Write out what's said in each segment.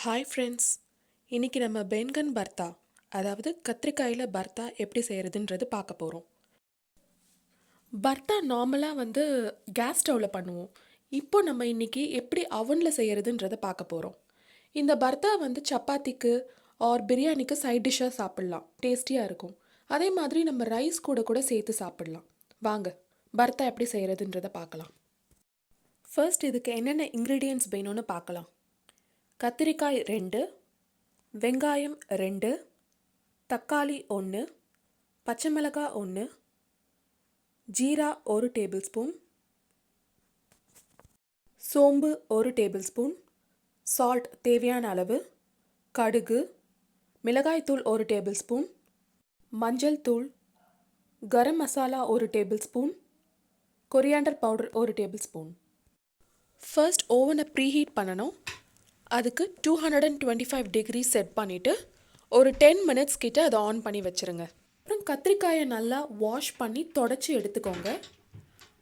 Hi friends, இன்றைக்கி நம்ம பென்கன் பர்த்தா அதாவது கத்திரிக்காயில் பர்த்தா எப்படி செய்கிறதுன்றது பார்க்க போகிறோம். பர்த்தா நார்மலாக கேஸ் ஸ்டவ்வில் பண்ணுவோம். இப்போ நம்ம இன்றைக்கி எப்படி அவனில் செய்கிறதுன்றதை பார்க்க போகிறோம். இந்த பர்த்தா சப்பாத்திக்கு ஆர் பிரியாணிக்கு சைட் டிஷ்ஷாக சாப்பிட்லாம், டேஸ்டியாக இருக்கும். அதே மாதிரி நம்ம ரைஸ் கூட கூட சேர்த்து சாப்பிட்லாம். வாங்க பர்த்தா எப்படி செய்கிறதுன்றதை பார்க்கலாம். ஃபர்ஸ்ட் இதுக்கு என்னென்ன இன்க்ரீடியன்ட்ஸ் வேணும்னு பார்க்கலாம். கத்திரிக்காய் 2, வெங்காயம் 2, தக்காளி 1, பச்சை மிளகாய் 1, ஜீரா 1 டேபிள் ஸ்பூன், சோம்பு 1 டேபிள் ஸ்பூன், சால்ட் தேவையான அளவு, கடுகு, மிளகாய்த்தூள் 1 டேபிள் ஸ்பூன், மஞ்சள் தூள், garam masala 1 table spoon, coriander powder 1 table spoon. First ஓவனை ப்ரீஹீட் பண்ணணும். அதுக்கு 225 டிகிரி செட் பண்ணிவிட்டு ஒரு 10 மினிட்ஸ் கிட்ட அதை ஆன் பண்ணி வச்சுருங்க. அப்புறம் கத்திரிக்காயை நல்லா வாஷ் பண்ணி தொடச்சி எடுத்துக்கோங்க.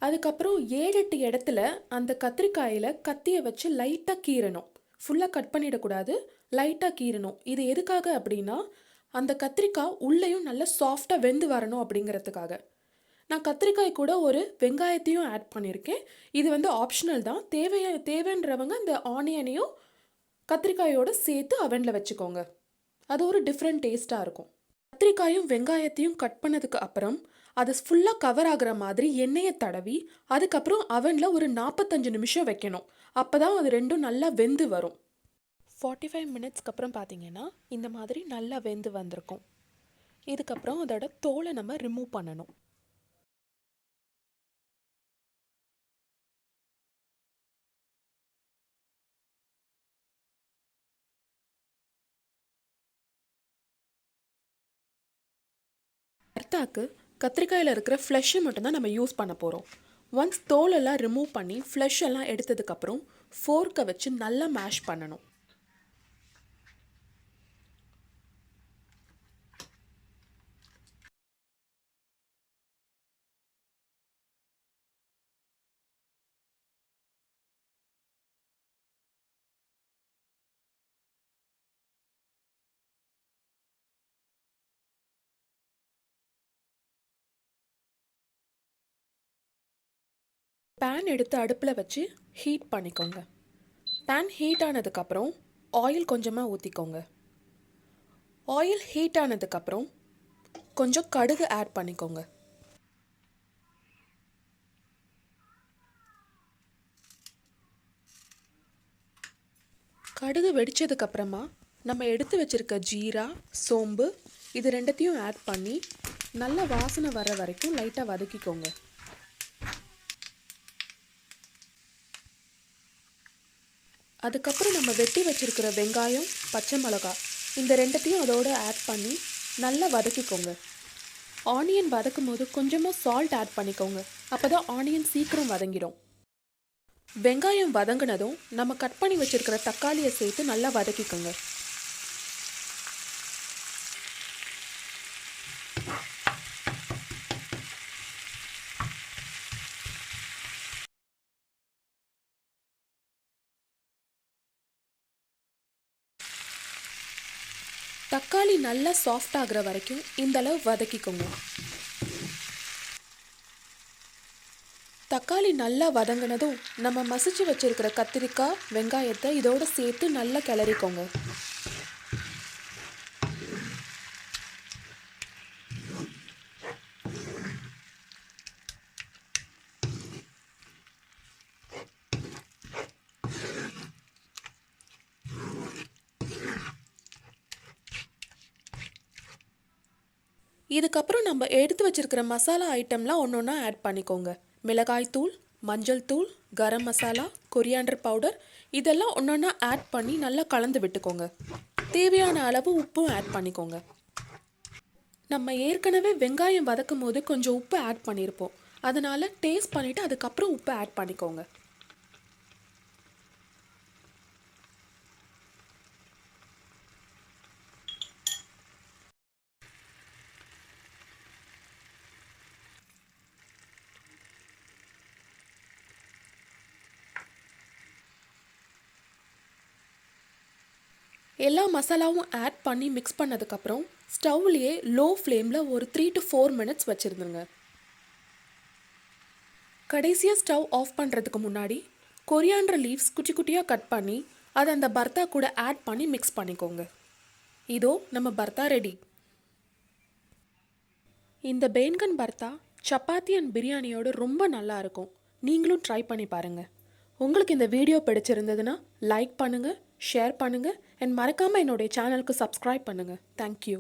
அதுக்கப்புறம் 7-8 இடத்துல அந்த கத்திரிக்காயில் கத்தியை வச்சு லைட்டாக கீறணும். ஃபுல்லாக கட் பண்ணிடக்கூடாது, லைட்டாக கீறணும். இது எதுக்காக அப்படின்னா அந்த கத்திரிக்காய் உள்ளேயும் நல்லா சாஃப்டாக வெந்து வரணும் அப்படிங்கிறதுக்காக. நான் கத்திரிக்காய் கூட ஒரு வெங்காயத்தையும் ஆட் பண்ணியிருக்கேன். இது ஆப்ஷனல் தான். தேவைன்றவங்க இந்த ஆனியனையும் கத்திரிக்காயோடு சேர்த்து அவனில் வச்சுக்கோங்க. அது ஒரு டிஃப்ரெண்ட் டேஸ்ட்டாக இருக்கும். கத்திரிக்காயும் வெங்காயத்தையும் கட் பண்ணதுக்கு அப்புறம் அது ஃபுல்லாக கவர் ஆகிற மாதிரி எண்ணெயை தடவி அதுக்கப்புறம் அவனில் ஒரு 45 நிமிஷம் வைக்கணும். அப்போ தான் அது ரெண்டும் நல்லா வெந்து வரும். 45 மினிட்ஸ்க்கு அப்புறம் பார்த்தீங்கன்னா இந்த மாதிரி நல்லா வெந்து வந்திருக்கும். இதுக்கப்புறம் அதோட தோலை நம்ம ரிமூவ் பண்ணணும். பர்த்தாக்கு கத்திரிக்காயில் இருக்கிற ஃப்ளெஷ்ஷை மட்டும்தான் நம்ம யூஸ் பண்ண போகிறோம். ஒன்ஸ் தோலெல்லாம் ரிமூவ் பண்ணி ஃப்ளெஷ் எல்லாம் எடுத்ததுக்கப்புறம் ஃபோர்க்கை வச்சு நல்லா மேஷ் பண்ணணும். பேன் எடுத்து அடுப்பில் வச்சு ஹீட் பண்ணிக்கோங்க. பேன் ஹீட் ஆனதுக்கப்புறம் ஆயில் கொஞ்சமாக ஊற்றிக்கோங்க. ஆயில் ஹீட் ஆனதுக்கப்புறம் கொஞ்சம் கடுகு ஆட் பண்ணிக்கோங்க. கடுகு வெடித்ததுக்கப்புறமா நம்ம எடுத்து வச்சுருக்க ஜீரா, சோம்பு இது ரெண்டத்தையும் ஆட் பண்ணி நல்ல வாசனை வர வரைக்கும் லைட்டாக வதக்கிக்கோங்க. அதுக்கப்புறம் நம்ம வெட்டி வச்சுருக்கிற வெங்காயம், பச்சை மிளகாய் இந்த ரெண்டத்தையும் அதோடு ஆட் பண்ணி நல்லா வதக்கிக்கோங்க. ஆனியன் வதக்கும் போது கொஞ்சமாக சால்ட் ஆட் பண்ணிக்கோங்க. அப்போ தான் ஆனியன் சீக்கிரம் வதங்கிடும். வெங்காயம் வதங்கினதும் நம்ம கட் பண்ணி வச்சுருக்கிற தக்காளியை சேர்த்து நல்லா வதக்கிக்கோங்க. தக்காளி நல்லா சாஃப்ட் ஆகிற வரைக்கும் இந்த அளவு வதக்கிக்கோங்க. தக்காளி நல்லா வதங்கினதும் நம்ம மசிச்சு வச்சிருக்கிற கத்திரிக்காய், வெங்காயத்தை இதோடு சேர்த்து நல்லா கிளறிக்கோங்க. இதுக்கப்புறம் நம்ம எடுத்து வச்சிருக்கிற மசாலா ஐட்டம்லாம் ஒன்று ஒன்றா ஆட் பண்ணிக்கோங்க. மிளகாய்த்தூள், மஞ்சள் தூள், கரம் மசாலா, கொரியாண்டர் பவுடர் இதெல்லாம் ஒன்று ஒன்றா ஆட் பண்ணி நல்லா கலந்து விட்டுக்கோங்க. தேவையான அளவு உப்பும் ஆட் பண்ணிக்கோங்க. நம்ம ஏற்கனவே வெங்காயம் வதக்கும் போது கொஞ்சம் உப்பு ஆட் பண்ணியிருப்போம். அதனால் டேஸ்ட் பண்ணிவிட்டு அதுக்கப்புறம் உப்பு ஆட் பண்ணிக்கோங்க. எல்லா மசாலாவும் ஆட் பண்ணி மிக்ஸ் பண்ணதுக்கப்புறம் ஸ்டவ்லேயே லோ ஃப்ளேமில் ஒரு 3 to 4 மினிட்ஸ் வச்சுருந்துங்க. கடைசியாக ஸ்டவ் ஆஃப் பண்ணுறதுக்கு முன்னாடி கொரியாண்டர் லீவ்ஸ் குட்டி குட்டியாக கட் பண்ணி அதை அந்த பர்த்தா கூட ஆட் பண்ணி மிக்ஸ் பண்ணிக்கோங்க. இதோ நம்ம பர்த்தா ரெடி. இந்த பேன்கன் பர்த்தா சப்பாத்தி அண்ட் பிரியாணியோடு ரொம்ப நல்லா இருக்கும். நீங்களும் ட்ரை பண்ணி பாருங்கள். உங்களுக்கு இந்த வீடியோ பிடிச்சிருந்ததுன்னா லைக் பண்ணுங்கள், ஷேர் பண்ணுங்கள் அண்ட் மறக்காமல் என்னுடைய சேனலுக்கு சப்ஸ்கிரைப் பண்ணுங்கள். தேங்க்யூ.